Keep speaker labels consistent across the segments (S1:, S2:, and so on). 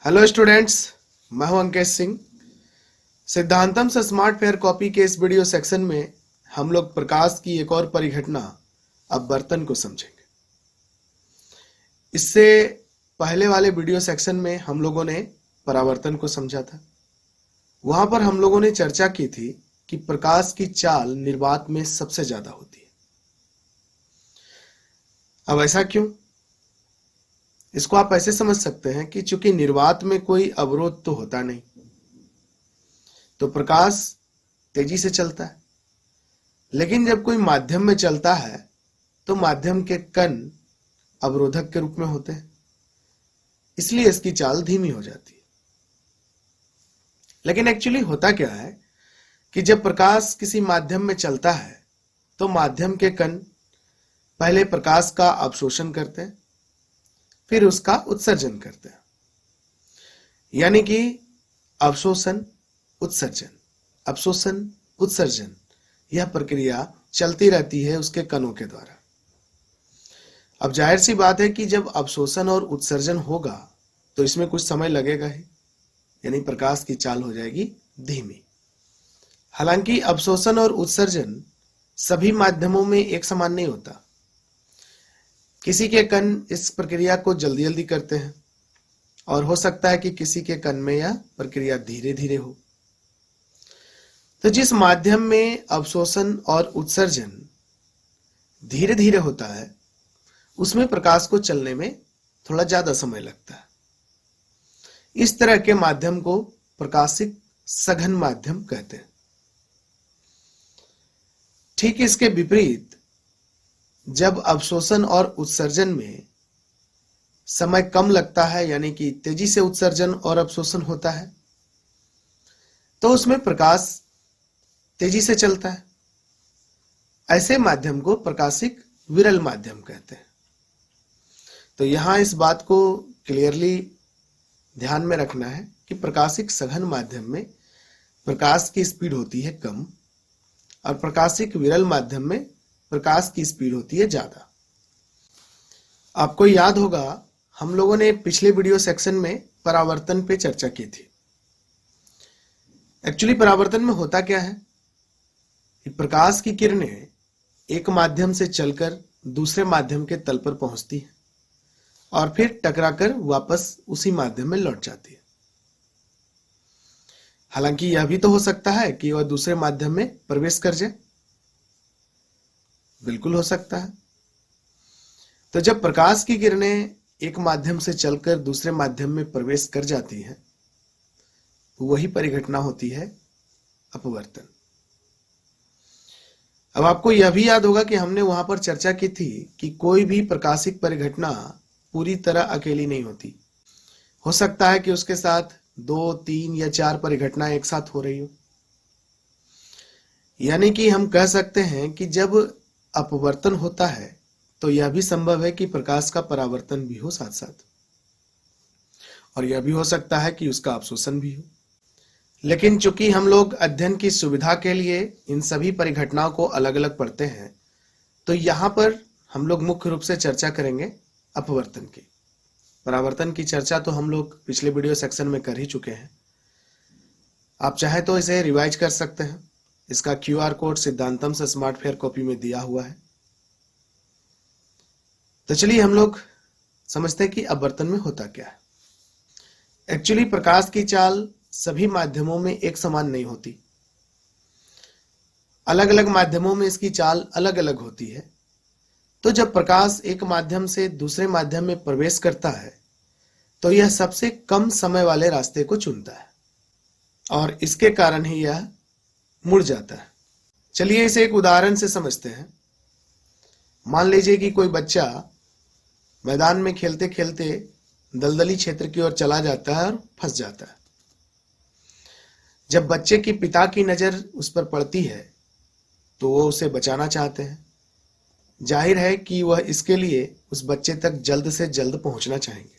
S1: Hello students, मैं हूं अंकेश सिंह। सिद्धांतम से स्मार्ट फेयर कॉपी के इस वीडियो सेक्शन में हम लोग प्रकाश की एक और परिघटना अपवर्तन को समझेंगे। इससे पहले वाले वीडियो सेक्शन में हम लोगों ने परावर्तन को समझा था। वहां पर हम लोगों ने चर्चा की थी कि प्रकाश की चाल निर्वात में सबसे ज्यादा होती है। अब ऐसा क्यों? इसको आप ऐसे समझ सकते हैं कि चूंकि निर्वात में कोई अवरोध तो होता नहीं, तो प्रकाश तेजी से चलता है। लेकिन जब कोई माध्यम में चलता है तो माध्यम के कण अवरोधक के रूप में होते हैं, इसलिए इसकी चाल धीमी हो जाती है। लेकिन एक्चुअली होता क्या है कि जब प्रकाश किसी माध्यम में चलता है तो माध्यम के कण पहले प्रकाश का अवशोषण करते हैं, फिर उसका उत्सर्जन करते हैं। यानी कि अवशोषण उत्सर्जन, अवशोषण उत्सर्जन, यह प्रक्रिया चलती रहती है उसके कणों के द्वारा। अब जाहिर सी बात है कि जब अवशोषण और उत्सर्जन होगा तो इसमें कुछ समय लगेगा ही, यानी प्रकाश की चाल हो जाएगी धीमी। हालांकि अवशोषण और उत्सर्जन सभी माध्यमों में एक समान नहीं होता। किसी के कण इस प्रक्रिया को जल्दी जल्दी करते हैं और हो सकता है कि किसी के कण में यह प्रक्रिया धीरे धीरे हो। तो जिस माध्यम में अवशोषण और उत्सर्जन धीरे धीरे होता है उसमें प्रकाश को चलने में थोड़ा ज्यादा समय लगता है। इस तरह के माध्यम को प्रकाशिक सघन माध्यम कहते हैं। ठीक इसके विपरीत जब अवशोषण और उत्सर्जन में समय कम लगता है, यानी कि तेजी से उत्सर्जन और अवशोषण होता है, तो उसमें प्रकाश तेजी से चलता है। ऐसे माध्यम को प्रकाशिक विरल माध्यम कहते हैं। तो यहां इस बात को क्लियरली ध्यान में रखना है कि प्रकाशिक सघन माध्यम में प्रकाश की स्पीड होती है कम और प्रकाशिक विरल माध्यम में प्रकाश की स्पीड होती है ज्यादा। आपको याद होगा हम लोगों ने पिछले वीडियो सेक्शन में परावर्तन पे चर्चा की थी। एक्चुअली परावर्तन में होता क्या है कि प्रकाश की किरणें एक माध्यम से चलकर दूसरे माध्यम के तल पर पहुंचती है और फिर टकराकर वापस उसी माध्यम में लौट जाती है। हालांकि यह भी तो हो सकता है कि वह दूसरे माध्यम में प्रवेश कर जाए। बिल्कुल हो सकता है। तो जब प्रकाश की किरणें एक माध्यम से चलकर दूसरे माध्यम में प्रवेश कर जाती हैं, तो वही परिघटना होती है अपवर्तन। अब आपको यह भी याद होगा कि हमने वहां पर चर्चा की थी कि कोई भी प्रकाशिक परिघटना पूरी तरह अकेली नहीं होती। हो सकता है कि उसके साथ 2, 3 या 4 परिघटनाएं एक साथ हो रही हो। यानी कि हम कह सकते हैं कि जब अपवर्तन होता है तो यह भी संभव है कि प्रकाश का परावर्तन भी हो साथ साथ, और यह भी हो सकता है कि उसका अवशोषण भी हो। लेकिन चूंकि हम लोग अध्ययन की सुविधा के लिए इन सभी परिघटनाओं को अलग अलग पढ़ते हैं, तो यहां पर हम लोग मुख्य रूप से चर्चा करेंगे अपवर्तन की। परावर्तन की चर्चा तो हम लोग पिछले वीडियो सेक्शन में कर ही चुके हैं। आप चाहे तो इसे रिवाइज कर सकते हैं। इसका QR कोड सिद्धांतम से स्मार्ट फेयर कॉपी में दिया हुआ है। तो चलिए हम लोग समझते हैं कि अपवर्तन में होता क्या है। एक्चुअली प्रकाश की चाल सभी माध्यमों में एक समान नहीं होती। अलग अलग माध्यमों में इसकी चाल अलग अलग होती है। तो जब प्रकाश एक माध्यम से दूसरे माध्यम में प्रवेश करता है तो यह सबसे कम समय वाले रास्ते को चुनता है और इसके कारण ही यह मुड़ जाता है। चलिए इसे एक उदाहरण से समझते हैं। मान लीजिए कि कोई बच्चा मैदान में खेलते खेलते दलदली क्षेत्र की ओर चला जाता है और फंस जाता है। जब बच्चे के पिता की नजर उस पर पड़ती है तो वो उसे बचाना चाहते हैं। जाहिर है कि वह इसके लिए उस बच्चे तक जल्द से जल्द पहुंचना चाहेंगे।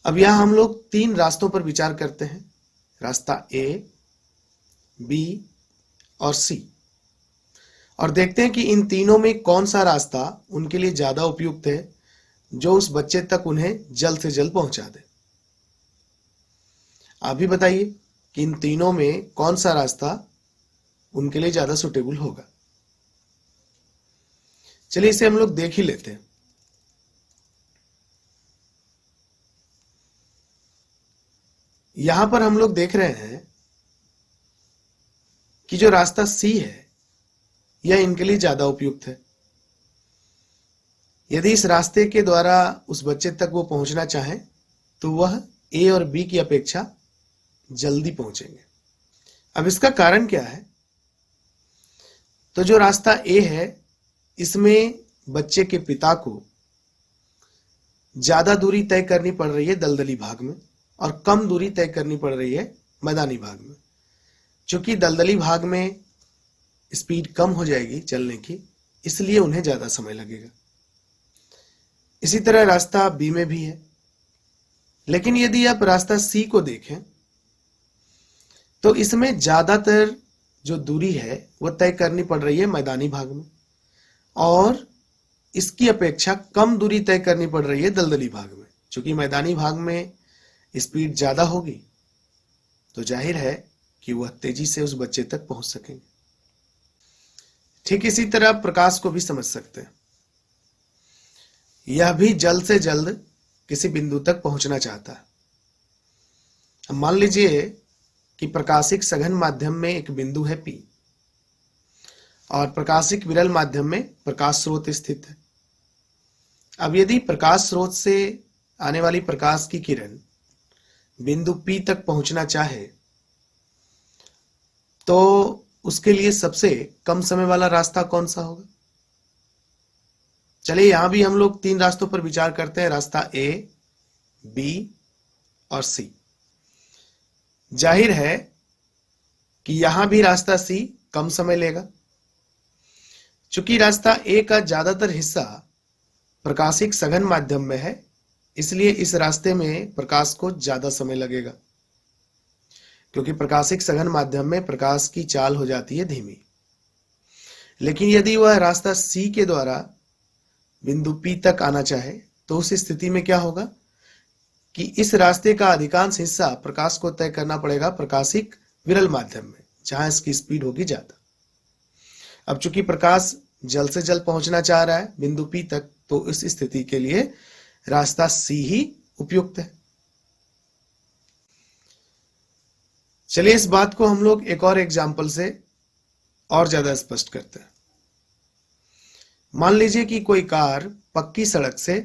S1: अब यहां हम लोग 3 रास्तों पर विचार करते हैं, रास्ता A, B और C, और देखते हैं कि इन तीनों में कौन सा रास्ता उनके लिए ज्यादा उपयुक्त है जो उस बच्चे तक उन्हें जल्द से जल्द पहुंचा दे। आप भी बताइए कि इन तीनों में कौन सा रास्ता उनके लिए ज्यादा सुटेबल होगा। चलिए इसे हम लोग देख ही लेते हैं। यहां पर हम लोग देख रहे हैं कि जो रास्ता सी है यह इनके लिए ज्यादा उपयुक्त है। यदि इस रास्ते के द्वारा उस बच्चे तक वो पहुंचना चाहें तो वह ए और बी की अपेक्षा जल्दी पहुंचेंगे। अब इसका कारण क्या है? तो जो रास्ता ए है इसमें बच्चे के पिता को ज्यादा दूरी तय करनी पड़ रही है दलदली भाग में और कम दूरी तय करनी पड़ रही है मैदानी भाग में। चूंकि दलदली भाग में स्पीड कम हो जाएगी चलने की, इसलिए उन्हें ज्यादा समय लगेगा। इसी तरह रास्ता बी में भी है। लेकिन यदि आप रास्ता सी को देखें तो इसमें ज्यादातर जो दूरी है वह तय करनी पड़ रही है मैदानी भाग में और इसकी अपेक्षा कम दूरी तय करनी पड़ रही है दलदली भाग में। क्योंकि मैदानी भाग में स्पीड ज्यादा होगी तो जाहिर है कि वह तेजी से उस बच्चे तक पहुंच सकेंगे। ठीक इसी तरह प्रकाश को भी समझ सकते हैं। यह भी जल्द से जल्द किसी बिंदु तक पहुंचना चाहता है। मान लीजिए कि प्रकाशिक सघन माध्यम में एक बिंदु है P और प्रकाशिक विरल माध्यम में प्रकाश स्रोत स्थित है। अब यदि प्रकाश स्रोत से आने वाली प्रकाश की किरण बिंदु P तक पहुंचना चाहे तो उसके लिए सबसे कम समय वाला रास्ता कौन सा होगा? चलिए यहां भी हम लोग 3 रास्तों पर विचार करते हैं, रास्ता A, B और C। जाहिर है कि यहां भी रास्ता C कम समय लेगा। चूंकि रास्ता A का ज्यादातर हिस्सा प्रकाशिक सघन माध्यम में है, इसलिए इस रास्ते में प्रकाश को ज्यादा समय लगेगा। क्योंकि प्रकाशिक सघन माध्यम में प्रकाश की चाल हो जाती है धीमी। लेकिन यदि वह रास्ता C के द्वारा बिंदु P तक आना चाहे तो उस स्थिति में क्या होगा कि इस रास्ते का अधिकांश हिस्सा प्रकाश को तय करना पड़ेगा प्रकाशिक विरल माध्यम में, जहां इसकी स्पीड होगी ज्यादा। अब चूंकि प्रकाश जल्द से जल्द पहुंचना चाह रहा है बिंदु P तक, तो इस स्थिति के लिए रास्ता C ही उपयुक्त है। चलिए इस बात को हम लोग एक और एग्जाम्पल से और ज्यादा स्पष्ट करते हैं। मान लीजिए कि कोई कार पक्की सड़क से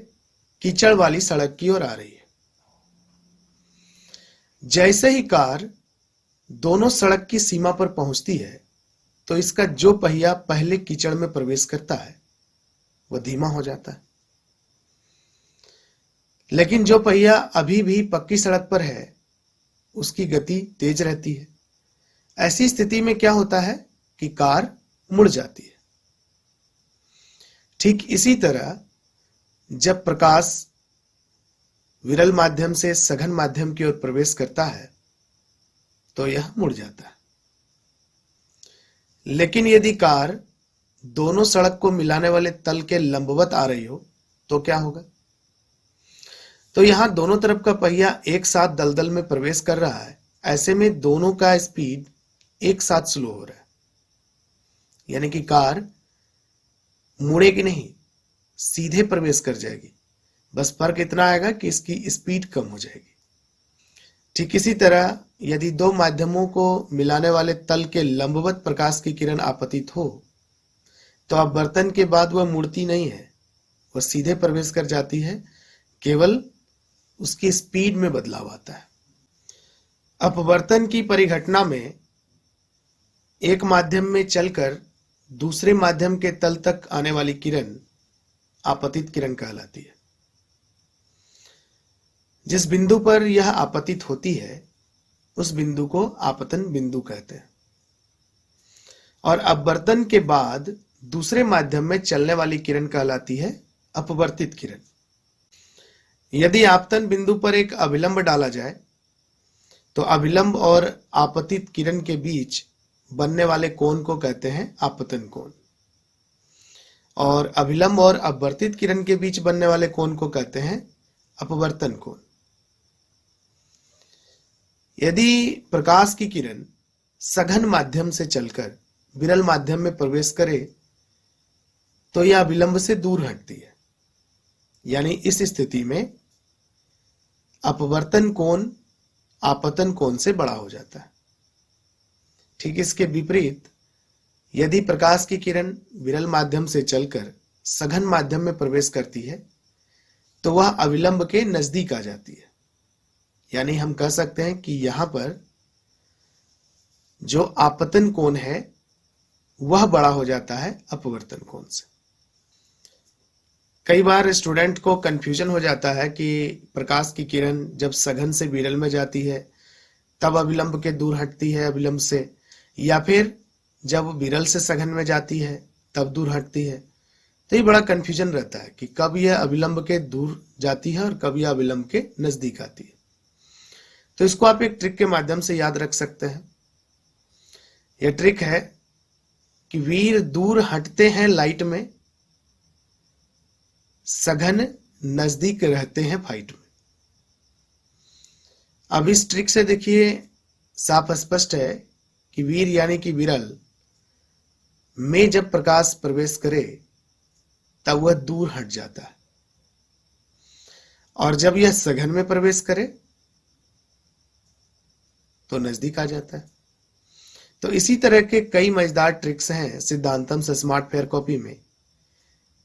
S1: कीचड़ वाली सड़क की ओर आ रही है। जैसे ही कार दोनों सड़क की सीमा पर पहुंचती है तो इसका जो पहिया पहले कीचड़ में प्रवेश करता है वह धीमा हो जाता है, लेकिन जो पहिया अभी भी पक्की सड़क पर है उसकी गति तेज रहती है। ऐसी स्थिति में क्या होता है कि कार मुड़ जाती है। ठीक इसी तरह जब प्रकाश विरल माध्यम से सघन माध्यम की ओर प्रवेश करता है तो यह मुड़ जाता है। लेकिन यदि कार दोनों सड़क को मिलाने वाले तल के लंबवत आ रही हो तो क्या होगा? तो यहां दोनों तरफ का पहिया एक साथ दलदल में प्रवेश कर रहा है। ऐसे में दोनों का स्पीड एक साथ स्लो हो रहा है, यानी कि कार मुड़ेगी नहीं, सीधे प्रवेश कर जाएगी। बस फर्क इतना आएगा कि इसकी स्पीड कम हो जाएगी। ठीक इसी तरह यदि दो माध्यमों को मिलाने वाले तल के लंबवत प्रकाश की किरण आपतित हो तो अपवर्तन के बाद वह मुड़ती नहीं है, वह सीधे प्रवेश कर जाती है, केवल उसकी स्पीड में बदलाव आता है। अपवर्तन की परिघटना में एक माध्यम में चलकर दूसरे माध्यम के तल तक आने वाली किरण आपतित किरण कहलाती है। जिस बिंदु पर यह आपतित होती है उस बिंदु को आपतन बिंदु कहते हैं। और अपवर्तन के बाद दूसरे माध्यम में चलने वाली किरण कहलाती है अपवर्तित किरण। यदि आपतन बिंदु पर एक अभिलंब डाला जाए तो अभिलंब और आपतित किरण के बीच बनने वाले कोण को कहते हैं आपतन कोण। और अभिलंब और अपवर्तित किरण के बीच बनने वाले कोण को कहते हैं अपवर्तन कोण। यदि प्रकाश की किरण सघन माध्यम से चलकर विरल माध्यम में प्रवेश करे तो यह अभिलंब से दूर हटती है, यानी इस स्थिति में अपवर्तन कोण आपतन कोण से बड़ा हो जाता है। ठीक इसके विपरीत यदि प्रकाश की किरण विरल माध्यम से चलकर सघन माध्यम में प्रवेश करती है तो वह अभिलंब के नजदीक आ जाती है, यानी हम कह सकते हैं कि यहां पर जो आपतन कोण है वह बड़ा हो जाता है अपवर्तन कोण से। कई बार स्टूडेंट को कंफ्यूजन हो जाता है कि प्रकाश की किरण जब सघन से विरल में जाती है तब अभिलंब के दूर हटती है अभिलंब से, या फिर जब विरल से सघन में जाती है तब दूर हटती है। तो ये बड़ा कंफ्यूजन रहता है कि कब यह अभिलंब के दूर जाती है और कब यह अभिलंब के नजदीक आती है। तो इसको आप एक ट्रिक के माध्यम से याद रख सकते हैं। यह ट्रिक है कि वीर दूर हटते हैं लाइट में, सघन नजदीक रहते हैं फाइट में। अब इस ट्रिक से देखिए साफ स्पष्ट है कि वीर यानी कि विरल में जब प्रकाश प्रवेश करे तब वह दूर हट जाता है, और जब यह सघन में प्रवेश करे तो नजदीक आ जाता है। तो इसी तरह के कई मजेदार ट्रिक्स हैं सिद्धांतम से स्मार्ट फेयर कॉपी में,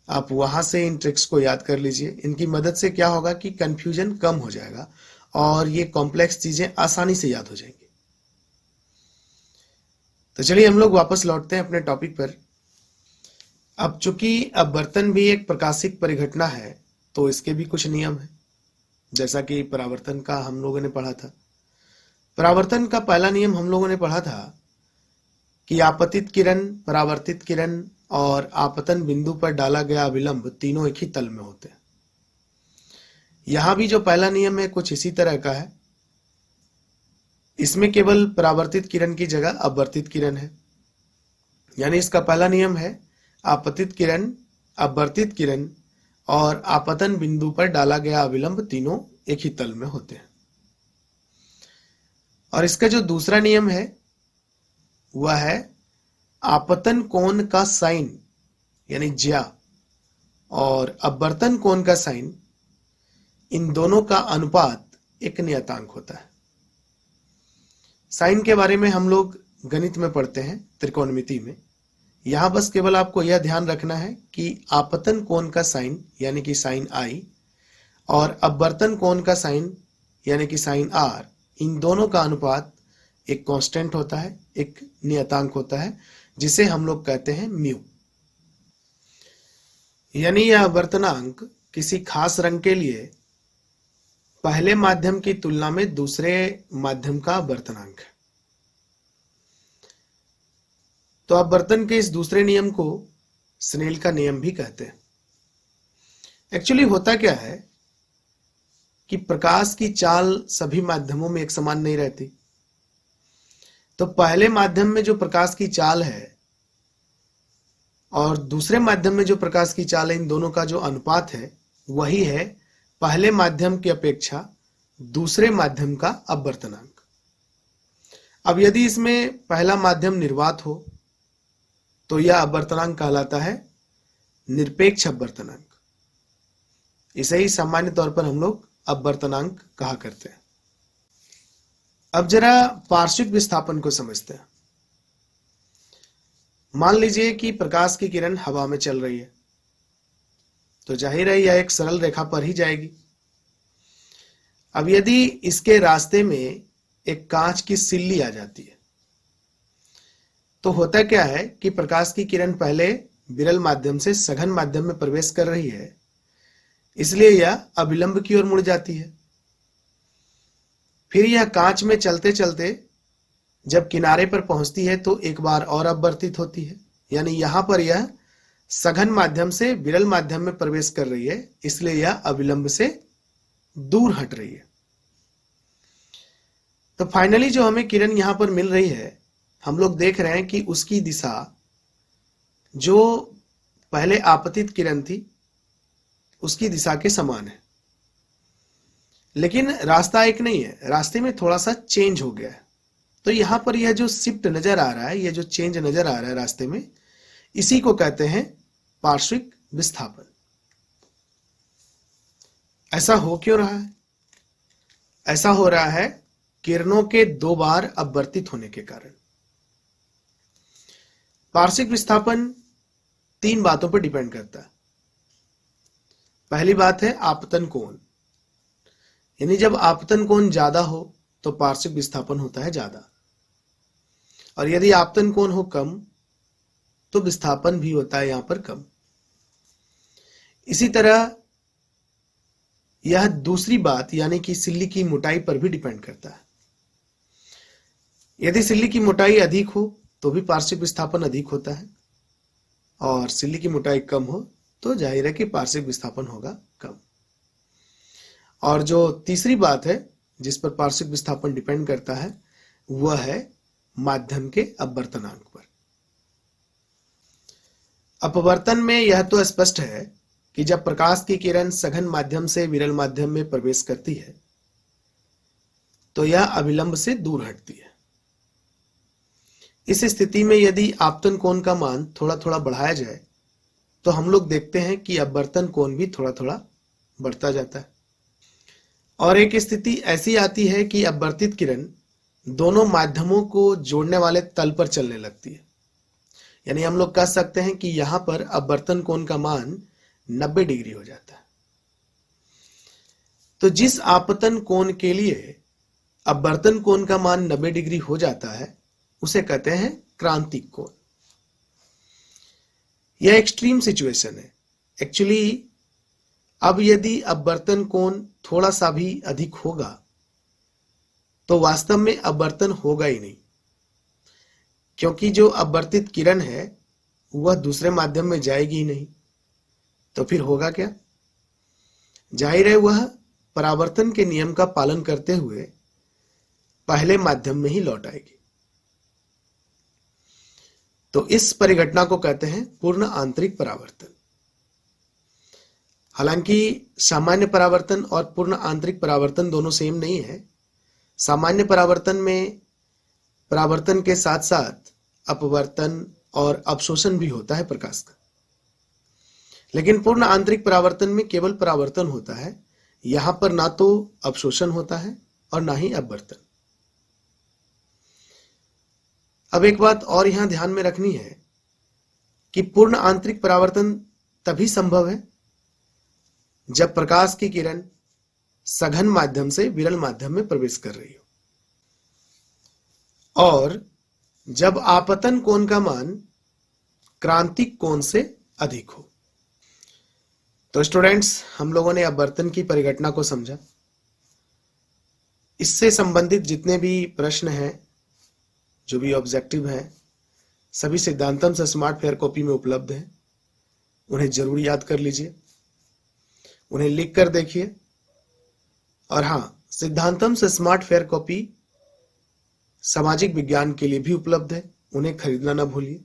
S1: आप वहां से इन ट्रिक्स को याद कर लीजिए। इनकी मदद से क्या होगा कि कंफ्यूजन कम हो जाएगा और ये कॉम्प्लेक्स चीजें आसानी से याद हो जाएंगी। तो चलिए हम लोग वापस लौटते हैं अपने टॉपिक पर। अब चूंकि अपवर्तन भी एक प्रकाशिक परिघटना है तो इसके भी कुछ नियम है, जैसा कि परावर्तन का हम लोगों ने पढ़ा था। परावर्तन का पहला नियम हम लोगों ने पढ़ा था कि आपतित किरण, परावर्तित किरण और आपतन बिंदु पर डाला गया अभिलंब तीनों एक ही तल में होते हैं। यहां भी जो पहला नियम है कुछ इसी तरह का है। इसमें केवल परावर्तित किरण की जगह अपवर्तित किरण है, यानी इसका पहला नियम है आपतित किरण, अपवर्तित किरण और आपतन बिंदु पर डाला गया अभिलंब तीनों एक ही तल में होते हैं। और इसका जो दूसरा नियम है वह है आपतन कोण का साइन यानी ज्या और अपवर्तन कोण का साइन, इन दोनों का अनुपात एक नियतांक होता है। साइन के बारे में हम लोग गणित में पढ़ते हैं, त्रिकोणमिति में। यहां बस केवल आपको यह ध्यान रखना है कि आपतन कोण का साइन यानी कि साइन आई और अपवर्तन कोण का साइन यानी कि साइन आर, इन दोनों का अनुपात एक कांस्टेंट होता है, एक नियतांक होता है, जिसे हम लोग कहते हैं म्यू। यानी यह अपवर्तनांक किसी खास रंग के लिए पहले माध्यम की तुलना में दूसरे माध्यम का अपवर्तनांक है। तो अपवर्तन के इस दूसरे नियम को स्नेल का नियम भी कहते हैं। एक्चुअली होता क्या है कि प्रकाश की चाल सभी माध्यमों में एक समान नहीं रहती। तो पहले माध्यम में जो प्रकाश की चाल है और दूसरे माध्यम में जो प्रकाश की चाल है, इन दोनों का जो अनुपात है वही है पहले माध्यम की अपेक्षा दूसरे माध्यम का अपवर्तनांक। अब यदि इसमें पहला माध्यम निर्वात हो तो यह अपवर्तनांक कहलाता है निरपेक्ष अपवर्तनांक। इसे ही सामान्य तौर पर हम लोग अपवर्तनांक कहा करते हैं। अब जरा पार्श्विक विस्थापन को समझते हैं। मान लीजिए कि प्रकाश की किरण हवा में चल रही है, तो जाहिर है यह एक सरल रेखा पर ही जाएगी। अब यदि इसके रास्ते में एक कांच की सिल्ली आ जाती है तो होता क्या है कि प्रकाश की किरण पहले विरल माध्यम से सघन माध्यम में प्रवेश कर रही है, इसलिए यह अभिलंब की ओर मुड़ जाती है। फिर यह कांच में चलते चलते जब किनारे पर पहुंचती है तो एक बार और अपवर्तित होती है, यानी यहां पर यह सघन माध्यम से विरल माध्यम में प्रवेश कर रही है, इसलिए यह अभिलंब से दूर हट रही है। तो फाइनली जो हमें किरण यहां पर मिल रही है, हम लोग देख रहे हैं कि उसकी दिशा जो पहले आपतित किरण थी उसकी दिशा के समान है, लेकिन रास्ता एक नहीं है, रास्ते में थोड़ा सा चेंज हो गया है। तो यहां पर यह जो शिफ्ट नजर आ रहा है, यह जो चेंज नजर आ रहा है रास्ते में, इसी को कहते हैं पार्श्विक विस्थापन। ऐसा हो क्यों रहा है? ऐसा हो रहा है किरणों के 2 बार अपवर्तित होने के कारण। पार्श्विक विस्थापन 3 बातों पर डिपेंड करता है। पहली बात है आपतन कोण, यानी जब आपतन कोण ज्यादा हो तो पार्श्विक विस्थापन होता है ज्यादा, और यदि आपतन कोण हो कम तो विस्थापन भी होता है यहां पर कम। इसी तरह यह दूसरी बात यानी कि सिल्ली की मोटाई पर भी डिपेंड करता है। यदि सिल्ली की मोटाई अधिक हो तो भी पार्श्विक विस्थापन अधिक होता है, और सिल्ली की मोटाई कम हो तो जाहिर है कि पार्श्विक विस्थापन होगा कम। और जो तीसरी बात है जिस पर पार्श्विक विस्थापन डिपेंड करता है वह है माध्यम के अपवर्तनांक पर। अपवर्तन में यह तो स्पष्ट है कि जब प्रकाश की किरण सघन माध्यम से विरल माध्यम में प्रवेश करती है तो यह अभिलंब से दूर हटती है। इस स्थिति में यदि आपतन कोण का मान थोड़ा थोड़ा बढ़ाया जाए तो हम लोग देखते हैं कि अपवर्तन कोण भी थोड़ा थोड़ा बढ़ता जाता है। और एक स्थिति ऐसी आती है कि अपवर्तित किरण दोनों माध्यमों को जोड़ने वाले तल पर चलने लगती है, यानी हम लोग कह सकते हैं कि यहां पर अपवर्तन कोण का मान 90 डिग्री हो जाता है। तो जिस आपतन कोण के लिए अपवर्तन कोण का मान 90 डिग्री हो जाता है उसे कहते हैं क्रांतिक कोण। यह एक्सट्रीम सिचुएशन है। एक्चुअली अब यदि अपवर्तन कोण थोड़ा सा भी अधिक होगा तो वास्तव में अपवर्तन होगा ही नहीं, क्योंकि जो अपवर्तित किरण है वह दूसरे माध्यम में जाएगी ही नहीं। तो फिर होगा क्या? जाहिर है वह परावर्तन के नियम का पालन करते हुए पहले माध्यम में ही लौट आएगी। तो इस परिघटना को कहते हैं पूर्ण आंतरिक परावर्तन। हालांकि सामान्य परावर्तन और पूर्ण आंतरिक परावर्तन दोनों सेम नहीं है। सामान्य परावर्तन में परावर्तन के साथ साथ अपवर्तन और अवशोषण भी होता है प्रकाश का, लेकिन पूर्ण आंतरिक परावर्तन में केवल परावर्तन होता है। यहां पर ना तो अवशोषण होता है और ना ही अपवर्तन। अब एक बात और यहां ध्यान में रखनी है कि पूर्ण आंतरिक परावर्तन तभी संभव है जब प्रकाश की किरण सघन माध्यम से विरल माध्यम में प्रवेश कर रही हो और जब आपतन कोण का मान क्रांतिक कोण से अधिक हो। तो स्टूडेंट्स, हम लोगों ने अपवर्तन की परिघटना को समझा। इससे संबंधित जितने भी प्रश्न हैं, जो भी ऑब्जेक्टिव हैं, सभी सिद्धांतम से स्मार्ट फेयर कॉपी में उपलब्ध हैं। उन्हें जरूर याद कर लीजिए, उन्हें लिख कर देखिए। और हाँ, सिद्धांतम से स्मार्ट फेयर कॉपी सामाजिक विज्ञान के लिए भी उपलब्ध है, उन्हें खरीदना ना भूलिए।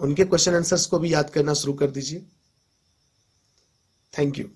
S1: उनके क्वेश्चन आंसर्स को भी याद करना शुरू कर दीजिए। Thank you.